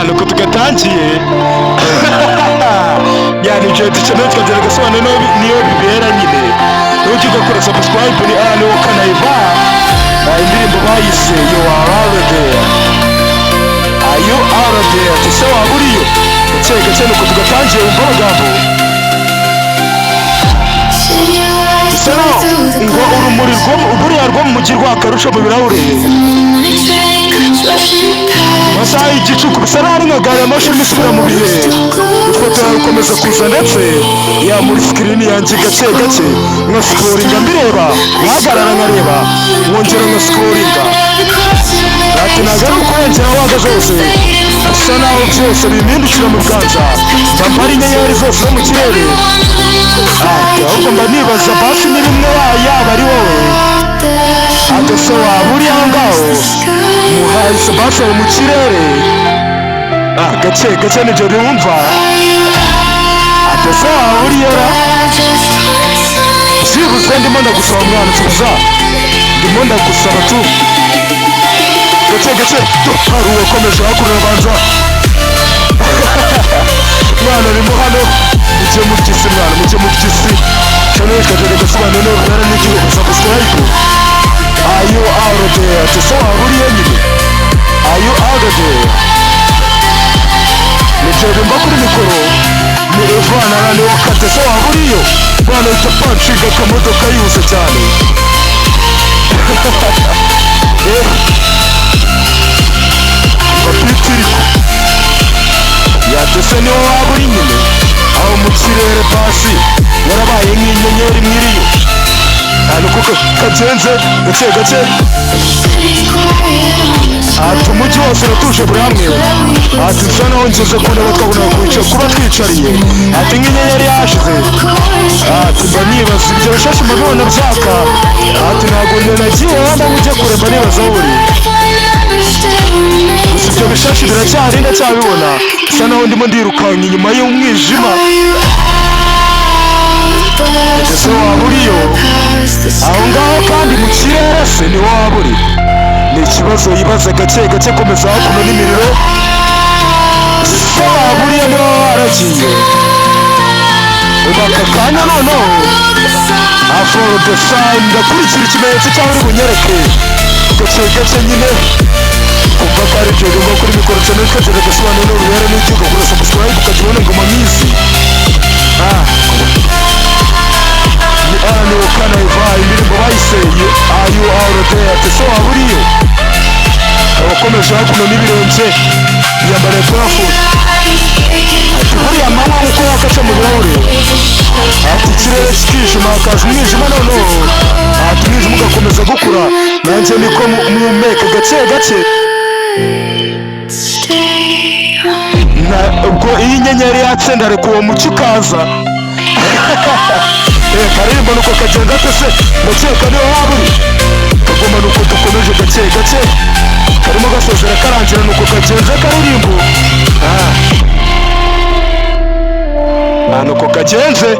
nuko tugatangiye yani je dukeneye tukagera gasobanura niyo bibera nyine n'ugiye gukora subscribe ni niwo kanaiva indirimbo bayise you are there tese waburiyo gake nuko tugatangiye umva amagambo ngo urumuri buriya rwo mu mujyi rwakarusha mu birahure masaha y'igicuku bisa naho ari nka gari ya moshi irimo isubira mu bihe ifoto yawe ikomeza kuza ndetse ya muri sikirini yanjye gake nka sikoringa mbireba nkahagarara nkareba nkongera nka sikoringa ati ntabwo ari ukurengera aho uhagaze hose bisa naho byose bimindukira mu biganza mbambara inyenyeri zose zo mu kirere ahubwo mba nibaza basi ni rimwe yaba ari wowe adese waba uri aho ngaho muhahise basi mu kirere gake nibyo bimwumva adese waba uri yora byibuze ndimo ndagusaba mwana tuza ndimo ndagusaba tu gake hari uwakomeje hakurura banza mwana urimo hano mujye mu gisi mwana mujye mu gisi cyane kajere gasobanura no rara n'igihugu subscribe ayo out there tese waba uri nyine ayo out there nibyo bimba kuri mikoro ni Evana nane wakatese waba uriyo bana ita panshiga akamodoka yihuse cyane bapitiriku yatese niwo waba uri nyine aho mu kirere pasi warabaye nk'inyenyeri mwiriyo nuko kagenze gake ati umujyi wose uratuje buri hamwe ati nsa naho ngeze ku ntebe twabona kuba twicariye ati nk'inyenyeri yashize ati mba nibaza ibyo bishashi mubibona byaka ati ntabwo nagiye wamba ujye kure mba nibaza aho uri gusa ibyo bishashi biracyari ndacyabibona bisa naho ndimo ndirukanka inyuma y'umwijima ese waba uriyo aho ngaho kandi mu kirere se ni waba uri ni ikibazo yibaza gake komeza hakuno n'imiriro se waba uriyo niba waragiye ubu aka kanya noneho aforo de sayini ndakurikira ikimenyetso cyaho uri bunyereke gake nyine kumva ko ari byo rimwe kuri mikoro cyane ukagera gasobanura n'urubere n'igihugu kuri subscribe ukajya ubona ingoma nk'izi ni kanaiva indirimbo bayiseye ayo out there tese waba uriyo abakomeje hakuno n'ibirenge yambariye parafuti ati buriya mama uko yakaca mu birahure ati ikirere kikijima hakaza umwijima noneho ati umwijima ugakomeza gukura nanjye niko muhumeka gake ubwo iyo inyenyeri yatse ndareka uwo mucyo ukaza karirimba nuko kagenda tese ndakeka niho waba uri kagomba nuko dukomeje gake karimo gasozera karangira nuko kagenze karirimbo nuko kagenze